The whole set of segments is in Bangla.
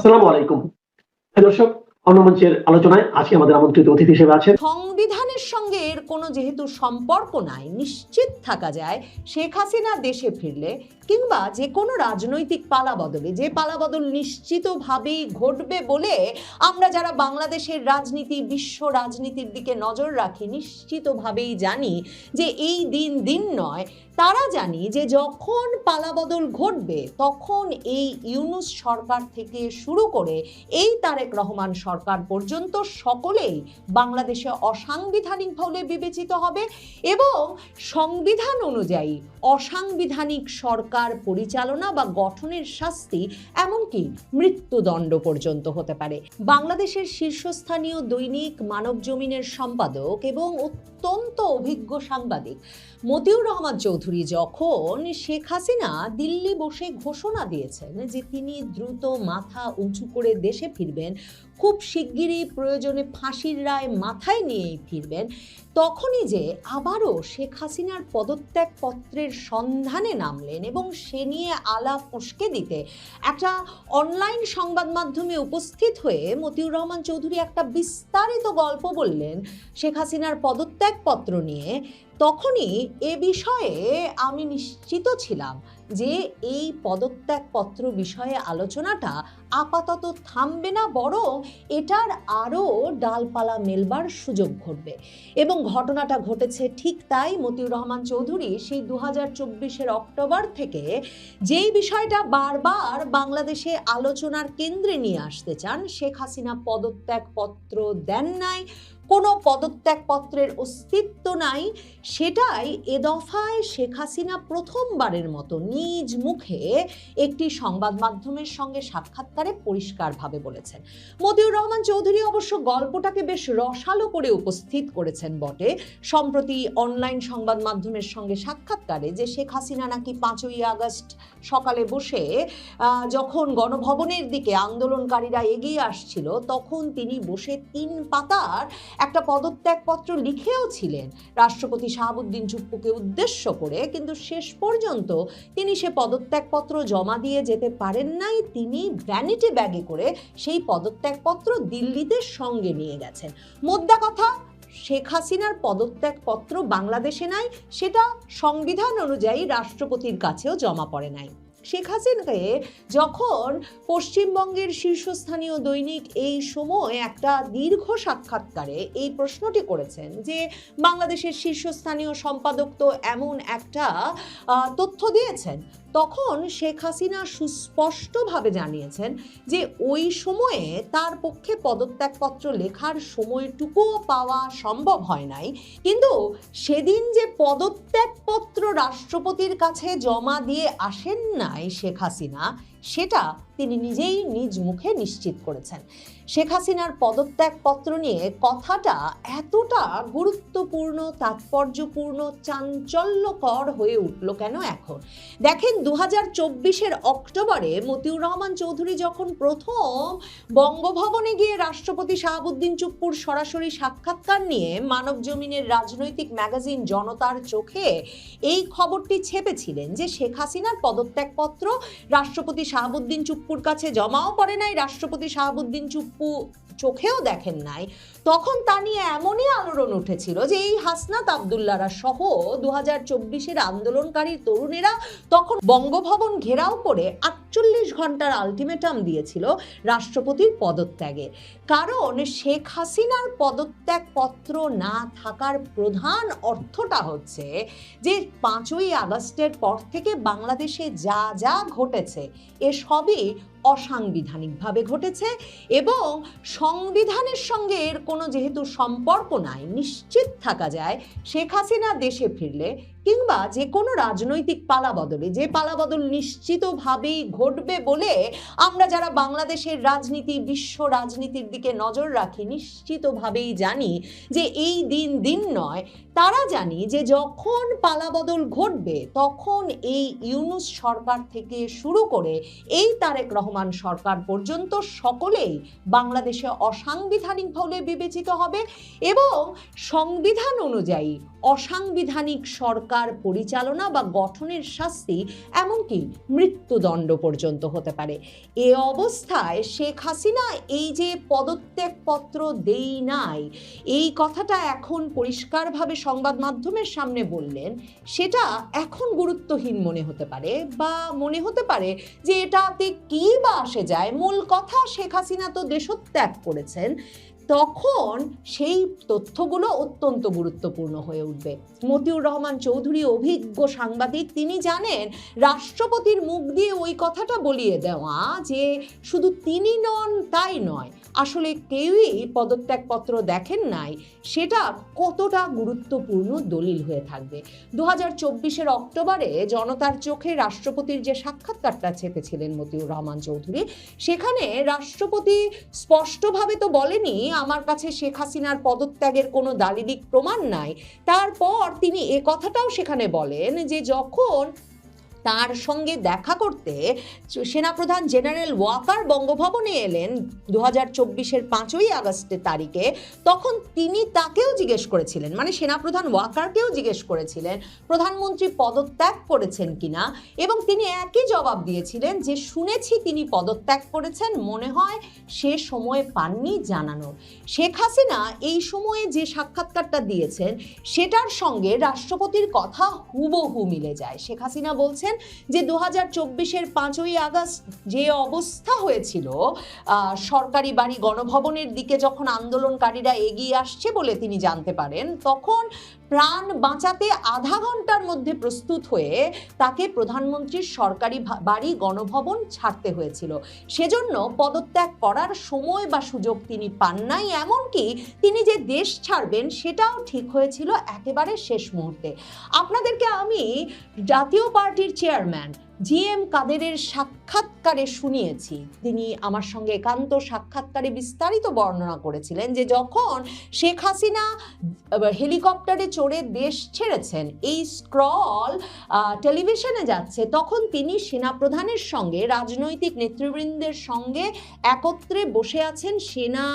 আসসালামু আলাইকুম। দর্শক, অন্য মঞ্চের আলোচনায় আজকে আমাদের আমন্ত্রিত অতিথি হিসেবে আছেন সংবিধানের সঙ্গে এর কোনো যেহেতু সম্পর্ক নাই, নিশ্চিত থাকা যায় শেখ হাসিনা দেশে ফিরলে কিংবা যে কোনো রাজনৈতিক পালাবদলে, যে পালাবদল নিশ্চিতভাবেই ঘটবে বলে আমরা যারা বাংলাদেশের রাজনীতি, বিশ্ব রাজনীতির দিকে নজর রাখি, নিশ্চিতভাবেই জানি যে এই দিন নয়, তারা জানি যে যখন পালাবদল ঘটবে তখন এই ইউনূস সরকার থেকে শুরু করে এই তারেক রহমান সরকার পর্যন্ত সকলেই বাংলাদেশে অসাংবিধানিক বলে বিবেচিত হবে এবং সংবিধান অনুযায়ী অসাংবিধানিক সরকার পরিচালনা বা গঠনের শাস্তি এমনকি মৃত্যুদণ্ড পর্যন্ত হতে পারে। বাংলাদেশের শীর্ষস্থানীয় দৈনিক মানবজমিনের সম্পাদক এবং অত্যন্ত অভিজ্ঞ সাংবাদিক মতিউর রহমান চৌধুরী যখন শেখ হাসিনা দিল্লি বসে ঘোষণা দিয়েছেন যে তিনি দ্রুত মাথা উঁচু করে দেশে ফিরবেন, খুব শিগগিরই প্রয়োজনে ফাঁসির রায় মাথায় নিয়েই ফিরবেন, তখনই যে আবারও শেখ হাসিনার পদত্যাগ পত্রের সন্ধানে নামলেন এবং সে নিয়ে আলাপ উস্কে দিতে একটা অনলাইন সংবাদ মাধ্যমে উপস্থিত হয়ে মতিউর রহমান চৌধুরী একটা বিস্তারিত গল্প বললেন শেখ হাসিনার পদত্যাগ পত্র নিয়ে, তখনই এ বিষয়ে আমি নিশ্চিত ছিলাম যে এই পদত্যাগপত্র বিষয়ে আলোচনাটা আপাতত থামবে না, বরং এটার আরও ডালপালা মেলবার সুযোগ ঘটবে। এবং ঘটনাটা ঘটেছে ঠিক তাই। মতিউর রহমান চৌধুরী সেই 2024-এর অক্টোবর থেকে যেই বিষয়টা বারবার বাংলাদেশে আলোচনার কেন্দ্রে নিয়ে আসতে চান, শেখ হাসিনা পদত্যাগপত্র দেন নাই, কোনো পদত্যাগপত্রের অস্তিত্ব নাই, সেটাই এ দফায় শেখ হাসিনা প্রথমবারের মতো নিজ মুখে একটি সংবাদ মাধ্যমের সঙ্গে সাক্ষাৎকারে পরিষ্কারভাবে বলেছেন। মতিউর রহমান চৌধুরী অবশ্য গল্পটাকে বেশ রসালো করে উপস্থিত করেছেন বটে সম্প্রতি অনলাইন সংবাদ মাধ্যমের সঙ্গে সাক্ষাৎকারে, যে শেখ হাসিনা নাকি 5ই আগস্ট সকালে বসে যখন গণভবনের দিকে আন্দোলনকারীরা এগিয়ে আসছিল তখন তিনি বসে 3 পাতার একটা পদত্যাগপত্র লিখেও ছিলেন রাষ্ট্রপতি শাহাবুদ্দিন চুপ্পুকে উদ্দেশ্য করে, কিন্তু শেষ পর্যন্ত তিনি সে পদত্যাগপত্র জমা দিয়ে যেতে পারেন নাই। তিনি ভ্যানিটি ব্যাগে করে সেই পদত্যাগপত্র দিল্লিতে সঙ্গে নিয়ে গেছেন। মোদ্দা কথা, শেখ হাসিনার পদত্যাগপত্র বাংলাদেশে নাই, সেটা সংবিধান অনুযায়ী রাষ্ট্রপতির কাছেও জমা পড়ে নাই। শেখ হাসিনাকে যখন পশ্চিমবঙ্গের শীর্ষস্থানীয় দৈনিক এই সময় একটা দীর্ঘ সাক্ষাৎকারে এই প্রশ্নটি করেছেন যে বাংলাদেশের শীর্ষস্থানীয় সম্পাদক তো এমন একটা তথ্য দিয়েছেন, তখন শেখ হাসিনা সুস্পষ্টভাবে জানিয়েছেন যে ওই সময়ে তার পক্ষে পদত্যাগপত্র লেখার সময়টুকুও পাওয়া সম্ভব হয় নাই, কিন্তু সেদিন যে পদত্যাগপত্র রাষ্ট্রপতির কাছে জমা দিয়ে আসেন নাই শেখ হাসিনা, সেটা তিনি নিজেই নিজ মুখে নিশ্চিত করেছেন। শেখ হাসিনার পদত্যাগপত্র নিয়ে কথাটা এতটা গুরুত্বপূর্ণ, তাৎপর্যপূর্ণ, চাঞ্চল্যকর হয়ে উঠল কেন এখন? দেখেন, 2024-এর অক্টোবরে মতিউর রহমান চৌধুরী যখন প্রথম বঙ্গভবনে গিয়ে রাষ্ট্রপতি শাহাবুদ্দিন চুপ্পুর সরাসরি সাক্ষাৎকার নিয়ে মানবজমিনের রাজনৈতিক ম্যাগাজিন জনতার চোখে এই খবরটি ছেপেছিলেন যে শেখ হাসিনার পদত্যাগপত্র রাষ্ট্রপতি শাহাবুদ্দিন চুপ্পুর কাছে জমাও পড়ে নাই, রাষ্ট্রপতি শাহাবুদ্দিন চুপ্পু চোখেও দেখেন নাই, তখন তা নিয়ে এমনই আলোড়ন উঠেছিল যে এই হাসনাত আবদুল্লাহরা সহ 2024-এর আন্দোলনকারী তরুণেরা তখন বঙ্গভবন ঘেরাও করে 48 ঘন্টার আলটিমেটাম দিয়েছিল রাষ্ট্রপতির পদত্যাগে। কারণ শেখ হাসিনার পদত্যাগপত্র না থাকার প্রধান অর্থটা হচ্ছে যে 5ই আগস্টের পর থেকে বাংলাদেশে যা যা ঘটেছে এসবই অসাংবিধানিকভাবে ঘটেছে এবং সংবিধানের সঙ্গে এর কোনো যেহেতু সম্পর্ক নাই, নিশ্চিত থাকা যায় শেখ হাসিনা দেশে ফিরলে কিংবা যে কোনো রাজনৈতিক পালাবদলে, যে পালাবদল নিশ্চিতভাবেই ঘটবে বলে আমরা যারা বাংলাদেশের রাজনীতি, বিশ্ব রাজনীতির দিকে নজর রাখি, নিশ্চিতভাবেই জানি যে এই দিন নয়, তারা জানি যে যখন পালাবদল ঘটবে তখন এই ইউনূস সরকার থেকে শুরু করে এই তারেক রহমান সরকার পর্যন্ত সকলেই বাংলাদেশে অসাংবিধানিক বলে বিবেচিত হবে এবং সংবিধান অনুযায়ী অসাংবিধানিক সরকার পরিচালনা বা গঠনের শাস্তি, এমনকি মৃত্যুদণ্ড পর্যন্ত হতে পারে। এ অবস্থায় শেখ হাসিনা এই যে পদত্যাগপত্র দেই নাই, এই কথাটা এখন পরিষ্কারভাবে সংবাদ মাধ্যমের সামনে বললেন, সেটা এখন গুরুত্বহীন মনে হতে পারে, বা মনে হতে পারে যে এটাতে কি বা আসে যায়, মূল কথা শেখ হাসিনা তো দেশত্যাগ করেছেন। তখন সেই তথ্যগুলো অত্যন্ত গুরুত্বপূর্ণ হয়ে উঠবে। মতিউর রহমান চৌধুরী অভিজ্ঞ সাংবাদিক, তিনি জানেন রাষ্ট্রপতির মুখ দিয়ে ওই কথাটা বলিয়ে দেওয়া যে শুধু তিনি নন তাই নয়, আসলে কেউই পদত্যাগপত্র দেখেন নাই, সেটা কতটা গুরুত্বপূর্ণ দলিল হয়ে থাকবে। 2024 অক্টোবরে জনতার চোখে রাষ্ট্রপতির যে সাক্ষাৎকারটা চেপেছিলেন মতিউর রহমান চৌধুরী, সেখানে রাষ্ট্রপতি স্পষ্টভাবে তো বলেনি আমার কাছে শেখ হাসিনার পদত্যাগের কোনো দালিলিক প্রমাণ নাই। তারপর তিনি এ কথাটাও সেখানে বলেন যে যখন তার সঙ্গে দেখা করতে সেনাপ্রধান জেনারেল ওয়াকার বঙ্গভবনে এলেন 2024 5ই আগস্টের তারিখে, তখন তিনি তাকেও জিজ্ঞেস করেছিলেন, মানে সেনাপ্রধান ওয়াকারকেও জিজ্ঞেস করেছিলেন প্রধানমন্ত্রী পদত্যাগ করেছেন কিনা, এবং তিনি একই জবাব দিয়েছিলেন যে শুনেছি তিনি পদত্যাগ করেছেন, মনে হয় সে সময় পাননি জানানোর। শেখ হাসিনা এই সময়ে যে সাক্ষাৎকারটা দিয়েছেন সেটার সঙ্গে রাষ্ট্রপতির কথা হুবহু মিলে যায়। শেখ হাসিনা বলছেন যে 2024 5ই আগস্ট যে অবস্থা হয়েছিল, সরকারি বাড়ি গণভবনের দিকে যখন আন্দোলনকারীরা এগিয়ে আসছে বলে তিনি জানতে পারেন, তখন প্রাণ বাঁচাতে আধা ঘন্টার মধ্যে প্রস্তুত হয়ে তাকে প্রধানমন্ত্রীর সরকারি বাড়ি গণভবন ছাড়তে হয়েছিল। সেজন্য পদত্যাগ করার সময় বা সুযোগ তিনি পান নাই, এমনকি তিনি যে দেশ ছাড়বেন সেটাও ঠিক হয়েছিল একেবারে শেষ মুহূর্তে। আপনাদেরকে আমি জাতীয় পার্টির চেয়ারম্যান GM কাদেরের সাক্ষাৎকারে শুনিয়েছি। তিনি আমার সঙ্গে একান্ত সাক্ষাৎকারে বিস্তারিত বর্ণনা করেছিলেন যে যখন শেখ হাসিনা হেলিকপ্টারে চড়ে দেশ ছেড়েছেন, এই স্ক্রল টেলিভিশনে যাচ্ছে, তখন তিনি সেনাপ্রধানের সঙ্গে, রাজনৈতিক নেতৃবৃন্দের সঙ্গে একত্রে বসে আছেন সেনা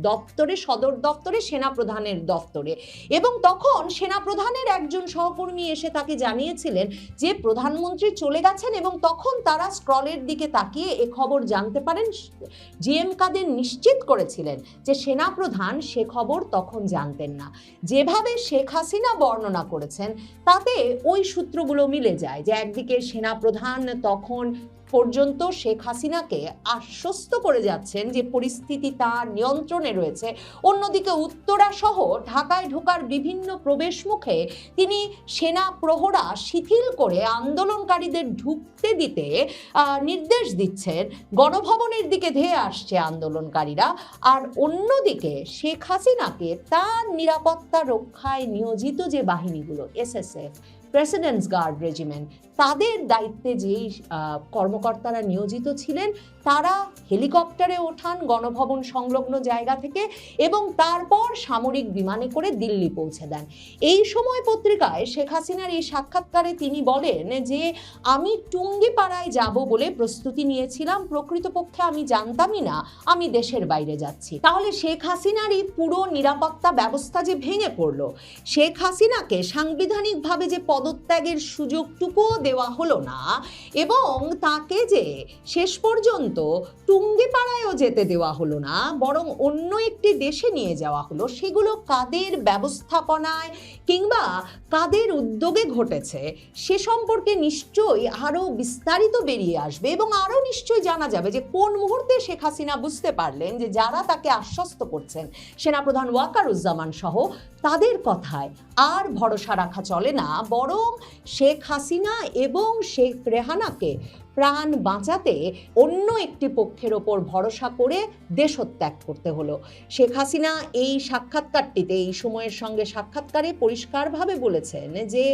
দপ্তরে, সদর দপ্তরে, সেনাপ্রধানের দপ্তরে, এবং তখন সেনাপ্রধানের একজন সহকর্মী এসে তাকে জানিয়েছিলেন যে প্রধানমন্ত্রী চলে গেছেন, এবং তখন তারা স্ক্রলের দিকে তাকিয়ে এ খবর জানতে পারেন। GM কাদের নিশ্চিত করেছিলেন যে সেনাপ্রধান সে খবর তখন জানতেন না। যেভাবে শেখ হাসিনা বর্ণনা করেছেন তাতে ওই সূত্রগুলো মিলে যায় যে একদিকে সেনাপ্রধান তখন পর্যন্ত শেখ হাসিনাকে আশ্বস্ত করে যাচ্ছেন যে পরিস্থিতি তার নিয়ন্ত্রণে রয়েছে, অন্যদিকে উত্তরা সহ ঢাকায় ঢোকার বিভিন্ন প্রবেশ মুখে তিনি সেনা প্রহরা শিথিল করে আন্দোলনকারীদের ঢুকতে দিতে নির্দেশ দিচ্ছেন, গণভবনের দিকে ধেয়ে আসছে আন্দোলনকারীরা, আর অন্যদিকে শেখ হাসিনাকে তার নিরাপত্তা রক্ষায় নিয়োজিত যে বাহিনীগুলো, SSF, প্রেসিডেন্টস গার্ড রেজিমেন্ট, তাদের দায়িত্বে যেই কর্মকর্তারা নিয়োজিত ছিলেন তারা হেলিকপ্টারে ওঠান গণভবন সংলগ্ন জায়গা থেকে, এবং তারপর সামরিক বিমানে করে দিল্লি পৌঁছে দেন। এই সময় পত্রিকায় শেখ হাসিনার এই সাক্ষাৎকারে তিনি বলেন যে আমি টুঙ্গিপাড়ায় যাব বলে প্রস্তুতি নিয়েছিলাম, প্রকৃতপক্ষে আমি জানতামই না আমি দেশের বাইরে যাচ্ছি। তাহলে শেখ হাসিনার এই পুরো নিরাপত্তা ব্যবস্থা যে ভেঙে পড়ল, শেখ হাসিনাকে সাংবিধানিকভাবে যে পদত্যাগের সুযোগটুকুও দেওয়া হলো না, এবং তাকে যে শেষ পর্যন্ত টুঙ্গিপাড়ায়ও যেতে দেওয়া হলো না, বরং অন্য একটি দেশে নিয়ে যাওয়া হলো, সেগুলো কাদের ব্যবস্থাপনায় কিংবা কাদের উদ্যোগে ঘটেছে সে সম্পর্কে নিশ্চয়ই আরো বিস্তারিত বেরিয়ে আসবে, এবং আরো নিশ্চয়ই জানা যাবে যে কোন মুহূর্তে শেখ হাসিনা বুঝতে পারলেন যে যারা তাকে আশ্বস্ত করছেন, সেনাপ্রধান ওয়াকারুজ্জামান সহ, তাদের কথায় আর ভরসা রাখা চলে না, বরং শেখ হাসিনা এবং শেখ রেহানাকে প্রাণ বাঁচাতে অন্য একটি পক্ষের ওপর ভরসা করে দেশত্যাগ করতে হলো। শেখ হাসিনা এই সাক্ষাৎকারটিতে, এই সময়ের সঙ্গে সাক্ষাৎকারে পরিষ্কারভাবে বলেছেন যে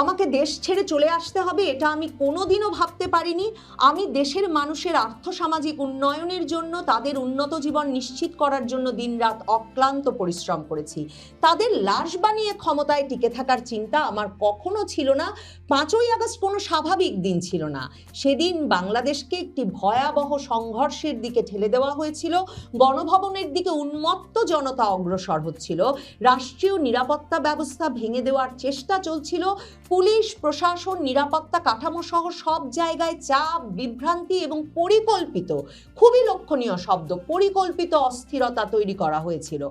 আমাকে দেশ ছেড়ে চলে আসতে হবে এটা আমি কোনোদিনও ভাবতে পারিনি। আমি দেশের মানুষের আর্থসামাজিক উন্নয়নের জন্য, তাদের উন্নত জীবন নিশ্চিত করার জন্য দিনরাত অক্লান্ত পরিশ্রম করেছি। তাদের লাশ বানিয়ে ক্ষমতায় টিকে থাকার চিন্তা আমার কখনো ছিল না। 5ই আগস্ট কোনো স্বাভাবিক দিন ছিল না। সেদিন স্বাধীন বাংলাদেশকে একটি ভয়াবহ সংঘর্ষের দিকে ঠেলে দেওয়া হয়েছিল, গণভবনের দিকে উন্মত্ত জনতা অগ্রসর হচ্ছিল, রাষ্ট্রীয় নিরাপত্তা ব্যবস্থা ভেঙে দেওয়ার চেষ্টা চলছিল, পুলিশ প্রশাসন নিরাপত্তা কাঠামো সহ সব জায়গায় চাপ, বিভ্রান্তি এবং পরিকল্পিত, খুবই লক্ষণীয় শব্দ, পরিকল্পিত অস্থিরতা তৈরি করা হয়েছিল।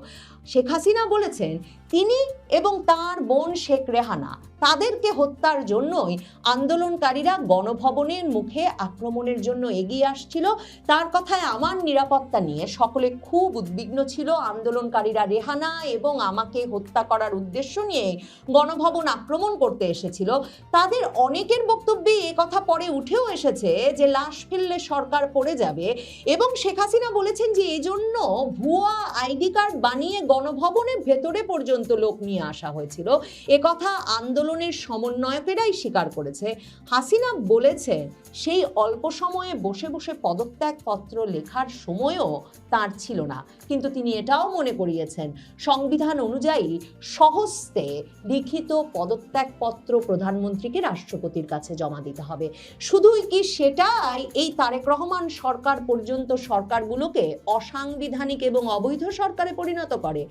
শেখ হাসিনা বলেছেন তিনি এবং তার বোন শেখ রেহানা তাদেরকে হত্যার জন্যই আন্দোলনকারীরা গণভবনের মুখে আক্রমণের জন্য এগিয়ে আসছিল। তার কথায় আমার নিরাপত্তা নিয়ে সকলে খুব উদ্বিগ্ন ছিল। আন্দোলনকারীরা রেহানা এবং আমাকে হত্যা করার উদ্দেশ্য নিয়ে গণভবন আক্রমণ করতে এসেছিল। তাদের অনেকের বক্তব্যে এ কথা পরে উঠেও এসেছে যে লাশ ফেললে সরকার পড়ে যাবে, এবং শেখ হাসিনা বলেছেন যে এজন্য ভুয়া আইডি কার্ড বানিয়ে গণভবনের ভেতরে পর্যন্ত লোক নিয়ে আসা হয়েছিল। এ কথা আন্দোলনের সমন্বয়কেরাই স্বীকার করেছে। হাসিনা বলেছে সেই অল্প সময়ে বসে বসে পদত্যাগপত্র লেখার সময়ও তার ছিল না, কিন্তু তিনি এটাও মনে করিয়েছেন সংবিধান অনুযায়ী সহস্তে লিখিত পদত্যাগপত্র প্রধানমন্ত্রীকে রাষ্ট্রপতির কাছে জমা দিতে হবে। শুধুই কি সেটাই এই তারেক রহমান সরকার পর্যন্ত সরকারগুলোকে অসাংবিধানিক এবং অবৈধ সরকারে পরিণত করে?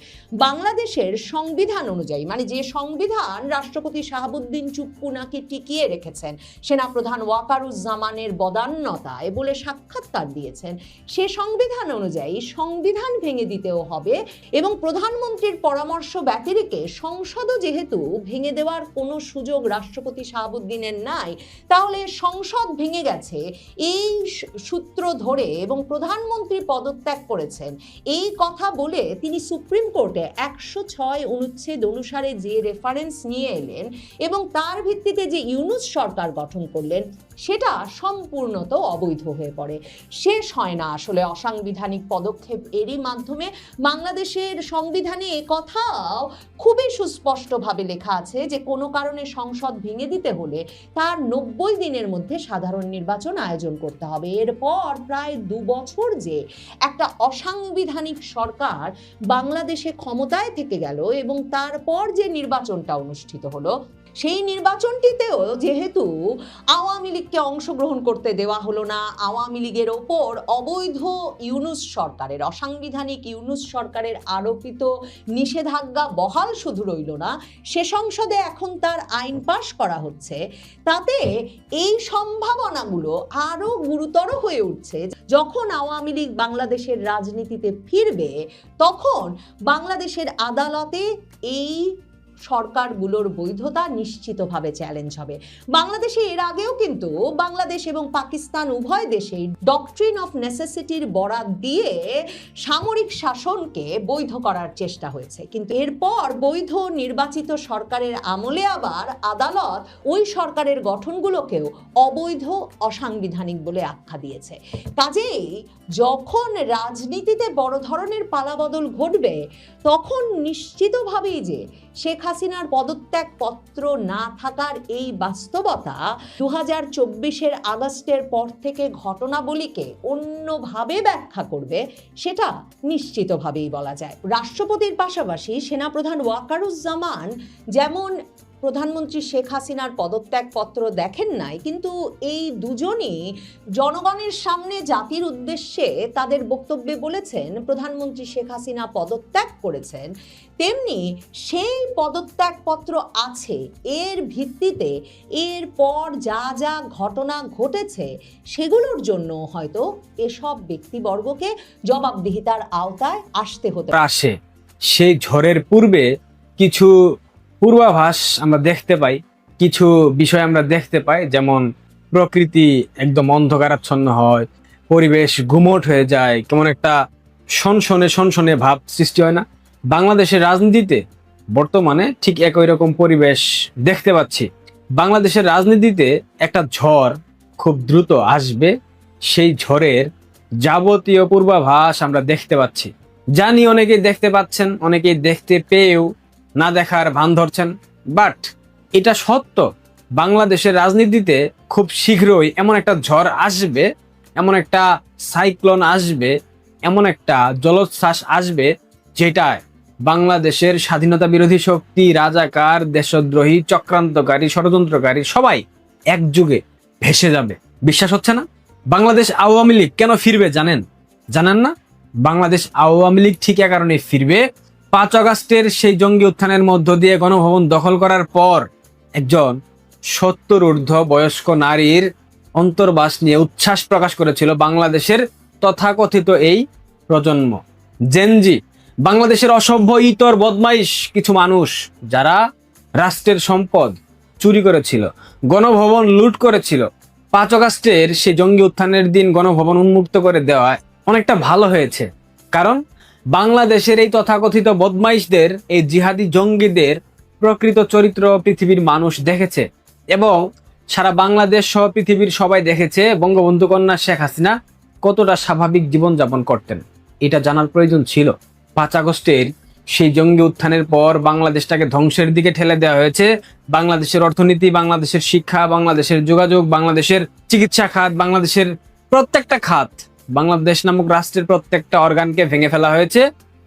বাংলাদেশের সংবিধান অনুযায়ী, মানে যে সংবিধান রাষ্ট্রপতি শাহাবুদ্দিন চুপ্পু নাকি টিকিয়ে রেখেছেন, সেনাপ্রধান ওয়াকারুজ্জামানের বদান্যতায় বলে সাক্ষাৎকার দিয়েছেন, সে সংবিধান অনুযায়ী সংবিধান ভেঙে দিতেও হবে এবং প্রধানমন্ত্রীর পরামর্শ ব্যতিরেকে সংসদও যেহেতু ভেঙে দেওয়ার কোনো সুযোগ রাষ্ট্রপতি শাহাবুদ্দিনের নাই, তাহলে সংসদ ভেঙে গেছে এই সূত্র ধরে এবং প্রধানমন্ত্রী পদত্যাগ করেছেন এই কথা বলে তিনি সুপ্রিম কোর্টে 106 অনুচ্ছেদ অনুসারে যে রেফারেন্স নিয়ে এলেন এবং তার ভিত্তিতে যে ইউনূস সরকার গঠন করলেন, সেটা সম্পূর্ণত অবৈধ হয়ে পড়ে। শেষ হয় না আসলে অসাংবিধানিক পদক্ষেপ। এরই মাধ্যমে বাংলাদেশের সংবিধানে কথাও খুবই সুস্পষ্টভাবে লেখা আছে যে কোনো কারণে সংসদ ভেঙে দিতে হলে তার 90 দিনের মধ্যে সাধারণ নির্বাচন আয়োজন করতে হবে। এরপর প্রায় 2 বছর যে একটা অসাংবিধানিক সরকার বাংলাদেশে ক্ষমতায় থেকে গেল এবং তারপর যে নির্বাচনটা অনুষ্ঠিত হলো, সেই নির্বাচনটিতেও যেহেতু আওয়ামী লীগকে অংশগ্রহণ করতে দেওয়া হলো না, আওয়ামী লীগের ওপর অবৈধ ইউনূস সরকারের, অসাংবিধানিক ইউনূস সরকারের আরোপিত নিষেধাজ্ঞা বহাল শুধু রইল না, সে সংসদে এখন তার আইন পাশ করা হচ্ছে। তাতে এই সম্ভাবনাগুলো আরো গুরুতর হয়ে উঠছে। যখন আওয়ামী লীগ বাংলাদেশের রাজনীতিতে ফিরবে, তখন বাংলাদেশের আদালতে এই সরকারগুলোর বৈধতা নিশ্চিতভাবে চ্যালেঞ্জ হবে। বাংলাদেশে এর আগেও কিন্তু বাংলাদেশ এবং পাকিস্তান উভয় দেশেই ডক্ট্রিন অফ নেসেসিটির বরাত দিয়ে সামরিক শাসনকে বৈধ করার চেষ্টা হয়েছে, কিন্তু এরপর বৈধ নির্বাচিত সরকারের আমলে আবার আদালত ওই সরকারের গঠনগুলোকেও অবৈধ, অসাংবিধানিক বলে আখ্যা দিয়েছে। কাজেই যখন রাজনীতিতে বড় ধরনের পালাবদল ঘটবে, তখন নিশ্চিতভাবেই যে শেখ হাসিনার পদত্যাগ পত্র না থাকার এই বাস্তবতা 2024-এর আগস্টের পর থেকে ঘটনাবলীকে অন্যভাবে ব্যাখ্যা করবে, সেটা নিশ্চিতভাবেই বলা যায়। রাষ্ট্রপতির পাশাপাশি সেনাপ্রধান ওয়াকারুজ্জামান যেমন প্রধানমন্ত্রী শেখ হাসিনার পদত্যাগ পত্র দেখেন নাই, কিন্তু এই দুজনই জনগণের সামনে জাতির উদ্দেশ্যে তাদের বক্তব্যে বলেছেন প্রধানমন্ত্রী শেখ হাসিনা পদত্যাগ করেছেন, তেমনি সেই পদত্যাগপত্র আছে, এর ভিত্তিতে এরপর যা যা ঘটনা ঘটেছে সেগুলোর জন্য হয়তো এসব ব্যক্তিবর্গকে জবাবদিহিতার আওতায় আসতে হতে আসে। সেই ঝড়ের পূর্বে কিছু পূর্বাভাস আমরা দেখতে পাই, কিছু বিষয় আমরা দেখতে পাই, যেমন প্রকৃতি একদম অন্ধকারাচ্ছন্ন হয়, পরিবেশ গুমোট হয়ে যায়, কেমন একটা সনসনে ভাব সৃষ্টি হয় না? বাংলাদেশের রাজনীতিতে বর্তমানে ঠিক একই রকম পরিবেশ দেখতে পাচ্ছি। বাংলাদেশের রাজনীতিতে একটা ঝড় খুব দ্রুত আসবে, সেই ঝড়ের যাবতীয় পূর্বাভাস আমরা দেখতে পাচ্ছি। জানি অনেকেই দেখতে পাচ্ছেন, অনেকেই দেখতে পেয়েও না দেখার ভান ধরছেন, বাট এটা সত্য। বাংলাদেশের রাজনীতিতে খুব শীঘ্রই এমন একটা ঝড় আসবে, এমন একটা সাইক্লোন আসবে, এমন একটা জলোচ্ছ্বাস আসবে, যেটায় বাংলাদেশের স্বাধীনতা বিরোধী শক্তি, রাজাকার, দেশদ্রোহী, চক্রান্তকারী, ষড়যন্ত্রকারী সবাই একযুগে ভেসে যাবে। বিশ্বাস হচ্ছে না? বাংলাদেশ আওয়ামী লীগ কেন ফিরবে জানেন না? বাংলাদেশ আওয়ামী লীগ ঠিক এ কারণে ফিরবে, 5 আগস্টের সেই জঙ্গি উত্থানের মধ্য দিয়ে গণভবন দখল করার পর একজন 70 ঊর্ধ্ব বয়স্ক নারীর অন্তর্বাস নিয়ে উচ্ছ্বাস প্রকাশ করেছিল বাংলাদেশের তথাকথিত এই প্রজন্ম, জেনজি, বাংলাদেশের অসভ্য ইতর বদমাইশ কিছু মানুষ যারা রাষ্ট্রের সম্পদ চুরি করেছিল, গণভবন লুট করেছিল। 5 আগস্টের সেই জঙ্গি উত্থানের দিন গণভবন উন্মুক্ত করে দেওয়া অনেকটা ভালো হয়েছে, কারণ বাংলাদেশের এই তথাকথিত বদমাইশদের, এই জিহাদি জঙ্গিদের প্রকৃত চরিত্র পৃথিবীর মানুষ দেখেছে এবং সারা বাংলাদেশ সহ পৃথিবীর সবাই দেখেছে বঙ্গবন্ধু কন্যা শেখ হাসিনা কতটা স্বাভাবিক জীবনযাপন করতেন। এটা জানার প্রয়োজন ছিল। 5 আগস্টের সেই জঙ্গি উত্থানের পর বাংলাদেশটাকে ধ্বংসের দিকে ঠেলে দেওয়া হয়েছে। বাংলাদেশের অর্থনীতি, বাংলাদেশের শিক্ষা, বাংলাদেশের যোগাযোগ, বাংলাদেশের চিকিৎসা খাত, বাংলাদেশের প্রত্যেকটা খাত, বাংলাদেশ নামক রাষ্ট্রের প্রত্যেকটা অর্গানকে ভেঙে ফেলা হয়েছে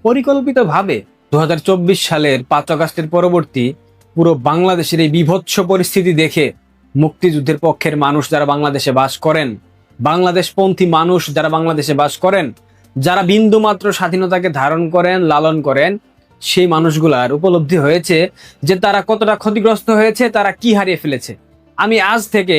পরিকল্পিতভাবে। 2024 সালের 5 আগস্টের পরবর্তী পুরো বাংলাদেশের এই বিভৎস পরিস্থিতি দেখে মুক্তিযুদ্ধের পক্ষের মানুষ যারা বাংলাদেশে বাস করেন, বাংলাদেশপন্থী মানুষ যারা বাংলাদেশে বাস করেন, যারা বিন্দুমাত্র স্বাধীনতাকে ধারণ করেন, লালন করেন, সেই মানুষগুলার উপলব্ধি হয়েছে যে তারা কতটা ক্ষতিগ্রস্ত হয়েছে, তারা কি হারিয়ে ফেলেছে। আমি আজ থেকে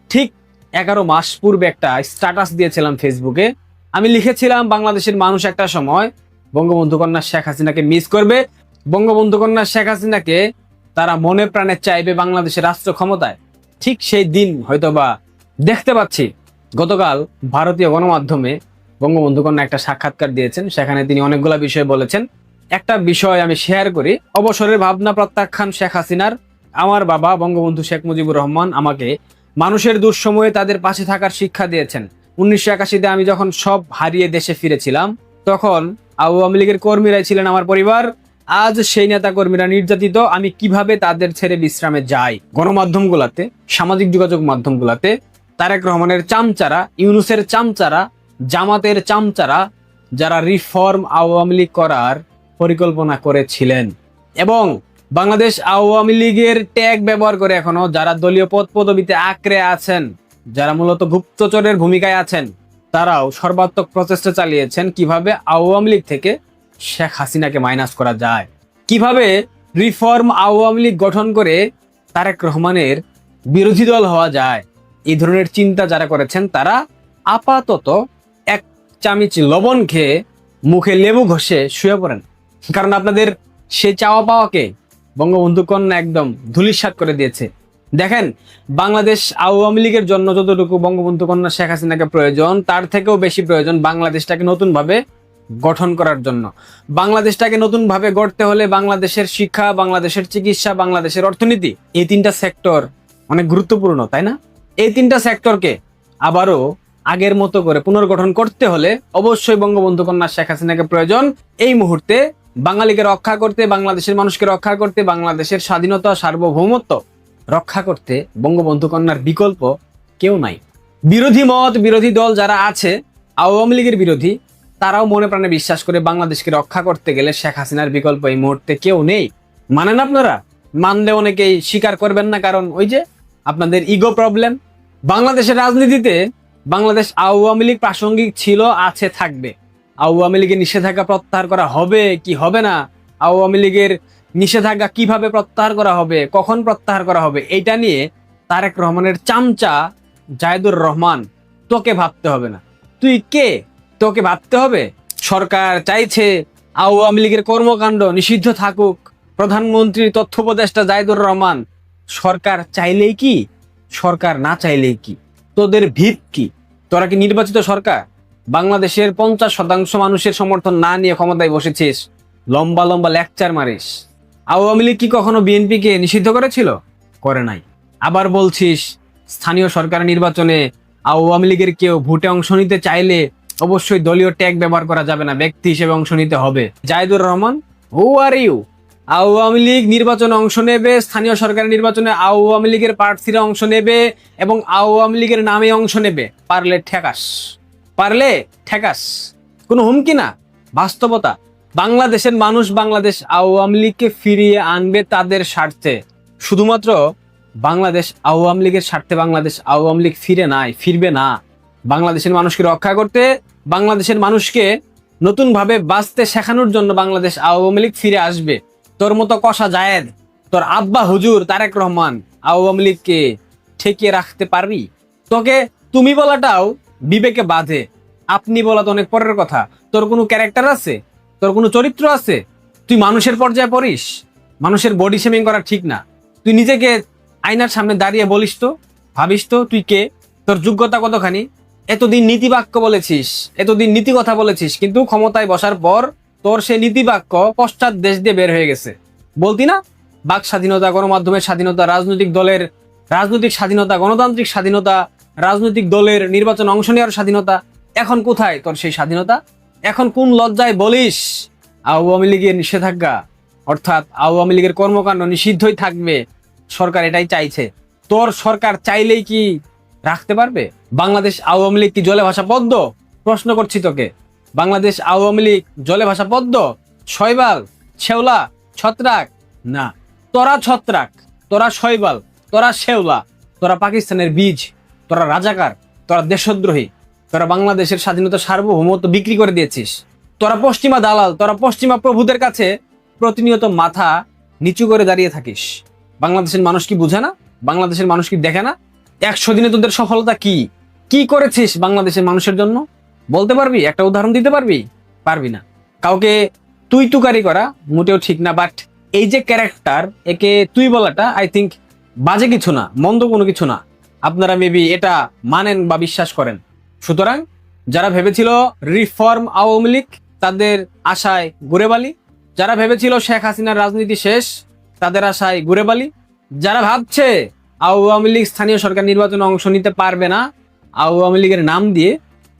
ঠিক 11 মাস পূর্বে একটা স্ট্যাটাস দিয়েছিলাম ফেসবুকে। আমি লিখেছিলাম বাংলাদেশের মানুষ একটা সময় বঙ্গবন্ধু কন্যা শেখ হাসিনাকে মিস করবে, বঙ্গবন্ধু কন্যা শেখ হাসিনাকে তারা মনে প্রাণে চাইবে বাংলাদেশের রাষ্ট্র ক্ষমতায়। ঠিক সেই দিন হয়তোবা দেখতে পাচ্ছি। গতকাল ভারতীয় গণমাধ্যমে বঙ্গবন্ধু কন্যা একটা সাক্ষাৎকার দিয়েছেন, সেখানে তিনি অনেকগুলো বিষয় বলেছেন। একটা বিষয় আমি শেয়ার করি। অবসরের ভাবনা প্রত্যাখ্যান শেখ হাসিনার। আমার বাবা বঙ্গবন্ধু শেখ মুজিবুর রহমান আমাকে মানুষের দুঃসময়ে তাদের পাশে থাকার শিক্ষা দিয়েছেন। 1981-তে আমি যখন সব হারিয়ে দেশে ফিরেছিলাম, তখন আওয়ামী লীগের কর্মীরাই ছিলেন আমার পরিবার। আজ সেই নেতা কর্মীরা নির্যাতিত, আমি কিভাবে তাদের ছেড়ে বিশ্রামে যাই? গণমাধ্যমগুলাতে, সামাজিক যোগাযোগ মাধ্যমগুলাতে তারেক রহমানের চামচারা, ইউনূসের চামচারা, জামাতের চামচারা যারা রিফর্ম আওয়ামী লীগ করার পরিকল্পনা করেছিলেন এবং বাংলাদেশ আওয়ামী লীগের ট্যাগ ব্যবহার করে এখনো যারা দলীয় পদ পদবিতে আঁকড়ে আছেন, যারা মূলত গুপ্তচরের ভূমিকায় আছেন, তারাও সর্বাত্মক প্রচেষ্টা চালিয়েছেন কিভাবে আওয়ামী লীগ থেকে শেখ হাসিনাকে মাইনাস করা যায়, কিভাবে রিফর্ম আওয়ামী লীগ গঠন করে তারেক রহমানের বিরোধী দল হওয়া যায়। এই ধরনের চিন্তা যারা করেছেন তারা আপাতত 1 চামচ লবণ খেয়ে মুখে লেবু ঘষে শুয়ে পড়েন, কারণ আপনাদের সেই চাওয়া পাওয়াকে বঙ্গবন্ধু কন্যা একদম ধূলিসাৎ করে দিয়েছে। দেখেন, বাংলাদেশ আওয়ামী লীগের জন্য যতটুকু বঙ্গবন্ধু কন্যা শেখ হাসিনাকে প্রয়োজন, তার থেকেও বেশি প্রয়োজন বাংলাদেশটাকে নতুনভাবে গঠন করার জন্য। বাংলাদেশটাকে নতুনভাবে গড়তে হলে বাংলাদেশের শিক্ষা, বাংলাদেশের চিকিৎসা, বাংলাদেশের অর্থনীতি, এই 3টা সেক্টর অনেক গুরুত্বপূর্ণ, তাই না? এই 3টা সেক্টরকে আবারও আগের মতো করে পুনর্গঠন করতে হলে অবশ্যই বঙ্গবন্ধু কন্যা শেখ হাসিনাকে প্রয়োজন। এই মুহূর্তে বাঙালিকে রক্ষা করতে, বাংলাদেশের মানুষকে রক্ষা করতে, বাংলাদেশের স্বাধীনতা, সার্বভৌমত্ব রক্ষা করতে বঙ্গবন্ধু কন্যার বিকল্প কেউ নাই। বিরোধী মত, বিরোধী দল যারা আছে, আওয়ামী লীগের বিরোধী, তারাও মনে প্রাণে বিশ্বাস করে বাংলাদেশকে রক্ষা করতে গেলে শেখ হাসিনার বিকল্প এই মুহূর্তে কেউ নেই। মানেন আপনারা? মানলে অনেকেই স্বীকার করবেন না, কারণ ওই যে আপনাদের ইগো প্রবলেম। বাংলাদেশের রাজনীতিতে বাংলাদেশ আওয়ামী লীগ প্রাসঙ্গিক ছিল, আছে, থাকবে। আওয়ামী লীগের নিষেধাজ্ঞা প্রত্যাহার করা হবে কি হবে না, আওয়ামী লীগের নিষেধাজ্ঞা কিভাবে প্রত্যাহার করা হবে, কখন প্রত্যাহার করা হবে, এইটা নিয়ে তারেক রহমানের চামচা জায়েদুর রহমান, তোকে ভাবতে হবে না। তুই কে? তোকে ভাবতে হবে? সরকার চাইছে আওয়ামী লীগের কর্মকাণ্ড নিষিদ্ধ থাকুক। প্রধানমন্ত্রীর তথ্য উপদেষ্টা জায়েদুর রহমান, সরকার চাইলেই কি, সরকার না চাইলেই কি? তোদের ভিত কি? তোরা কি নির্বাচিত সরকার? বাংলাদেশের 50% মানুষের সমর্থন না নিয়ে ক্ষমতায় বসেছিস, লম্বা লম্বা লেকচার মারিস। আওয়ামী লীগ কি কখনো বিএনপিকে নিষিদ্ধ করেছিল? করে নাই। আবার বলছিস স্থানীয় সরকার নির্বাচনে আওয়ামী লীগের কেউ ভোটে অংশ নিতে চাইলে অবশ্যই দলীয় ট্যাগ ব্যবহার করা যাবে না, ব্যক্তি হিসেবে অংশ নিতে হবে। জায়েদুর রহমান, হু আর ইউ? আওয়ামী লীগ নির্বাচনে অংশ নেবে, স্থানীয় সরকার নির্বাচনে আওয়ামী লীগের প্রার্থীরা অংশ নেবে এবং আওয়ামী লীগের নামে অংশ নেবে। পারলে ঠেকাস, পারলে ঠেকাস। কোনো হুমকি না, বাস্তবতা। বাংলাদেশের মানুষ বাংলাদেশ আওয়ামী লীগকে ফিরিয়ে আনবে তাদের স্বার্থে। শুধুমাত্র বাংলাদেশ আওয়ামী লীগের স্বার্থে বাংলাদেশ আওয়ামী লীগ ফিরবে না। বাংলাদেশের মানুষকে রক্ষা করতে, বাংলাদেশের মানুষকে নতুনভাবে বাঁচতে শেখানোর জন্য বাংলাদেশ আওয়ামী লীগ ফিরে আসবে। তোর মতো কষা জায়েদ, তোর আব্বা হুজুর তারেক রহমান আওয়ামী লীগকে ঠেকিয়ে রাখতে পারবি? তোকে তুমি বলাটাও বিবেকে বাধে, আপনি বলা তো অনেক পরের কথা। তোর কোনো ক্যারেক্টার আছে? তোর কোনো চরিত্র আছে? তুই মানুষের পর্যায়ে পড়িস? মানুষের বডি শেমিং করা ঠিক না। তুই নিজেকে আয়নার সামনে দাঁড়িয়ে বলিস তো, ভাবিস তো তুই কে, তোর যোগ্যতা কতখানি। এতদিন নীতিবাক্য বলেছিস, এতদিন নীতি কথা বলেছিস, কিন্তু ক্ষমতায় বসার পর তোর সেই নীতিবাক্য পশ্চাৎ দেশ দিয়ে বের হয়ে গেছে। বলতি না বাক স্বাধীনতা, গণমাধ্যমের স্বাধীনতা, রাজনৈতিক দলের রাজনৈতিক স্বাধীনতা, গণতান্ত্রিক স্বাধীনতা, রাজনৈতিক দলের নির্বাচন অংশ নেওয়ার স্বাধীনতা। এখন কোথায় তোর সেই স্বাধীনতা? এখন কোন লজ্জায় বলিস আওয়ামী লীগের নিষেধাজ্ঞা, অর্থাৎ আওয়ামী লীগের কর্মকাণ্ড নিষিদ্ধই থাকবে, সরকার এটাই চাইছে। তোর সরকার চাইলেই কি রাখতে পারবে? বাংলাদেশ আওয়ামী লীগ কি জলে ভাসা পদ্ম? প্রশ্ন করছি তোকে, বাংলাদেশ আওয়ামী লীগ জলে ভাসা পদ্ম, শৈবাল, শেওলা, ছত্রাক? না, তোরা ছত্রাক, তোরা শৈবাল, তোরা শেওলা, তোরা পাকিস্তানের বীজ, তোরা রাজাকার, তোরা দেশদ্রোহী, তোরা বাংলাদেশের স্বাধীনতা সার্বভৌমত্ব বিক্রি করে দিয়েছিস। তোরা পশ্চিমা দালাল, তোরা পশ্চিমা প্রভুদের কাছে প্রতিনিয়ত মাথা নিচু করে দাঁড়িয়ে থাকিস। বাংলাদেশের মানুষ কি বুঝে না? বাংলাদেশের মানুষ কি দেখে না? 100 দিনে তোদের সফলতা কি কি করেছিস বাংলাদেশের মানুষের জন্য? বলতে পারবি? একটা উদাহরণ দিতে পারবি? পারবি না। কাউকে তুই তুকারি করা মোটেও ঠিক না, বাট এই যে ক্যারেক্টার, একে তুই বলাটা আই থিঙ্ক বাজে কিছু না, মন্দ কোনো কিছু না। আপনারা মেবি এটা মানেন বা বিশ্বাস করেন। সুতরাং যারা ভেবেছিল রিফর্ম আওয়ামী লীগ, তাদের আশায় ঘুরে বালি। যারা ভেবেছিল শেখ হাসিনার রাজনীতি শেষ, তাদের আশায় ঘুরে বালি। যারা ভাবছে আওয়ামী লীগ স্থানীয় সরকার নির্বাচনে অংশ নিতে পারবে না আওয়ামী লীগের নাম দিয়ে,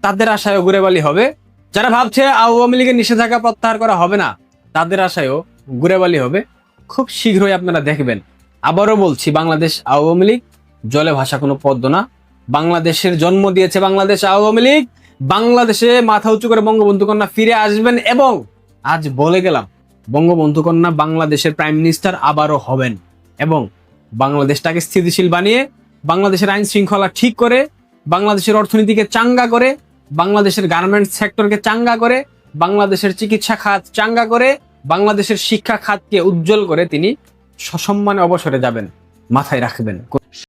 তাদের আশায়ও ঘুরে বালি হবে। যারা ভাবছে আওয়ামী লীগের নিষেধাজ্ঞা প্রত্যাহার করা হবে না, তাদের আশায়ও ঘুরে বালি হবে। খুব শীঘ্রই আপনারা দেখবেন। আবারও বলছি, বাংলাদেশ আওয়ামী লীগ জলে ভাসা কোনো পদ্ম না। বাংলাদেশের জন্ম দিয়েছে বাংলাদেশ আওয়ামী লীগ। বাংলাদেশে মাথা উঁচু করে বঙ্গবন্ধু কন্যা ফিরে আসবেন, এবং আজ বলে গেলাম বঙ্গবন্ধু কন্যা বাংলাদেশের প্রাইম মিনিস্টার আবারও হবেন, এবং বাংলাদেশটাকে স্থিতিশীল বানিয়ে, বাংলাদেশের আইন শৃঙ্খলা ঠিক করে, বাংলাদেশের অর্থনীতিকে চাঙ্গা করে, বাংলাদেশের গার্মেন্টস সেক্টরকে চাঙ্গা করে, বাংলাদেশের চিকিৎসা খাত চাঙ্গা করে, বাংলাদেশের শিক্ষা খাতকে উজ্জ্বল করে তিনি সসম্মানে অবসরে যাবেন। মাথায় রাখবেন।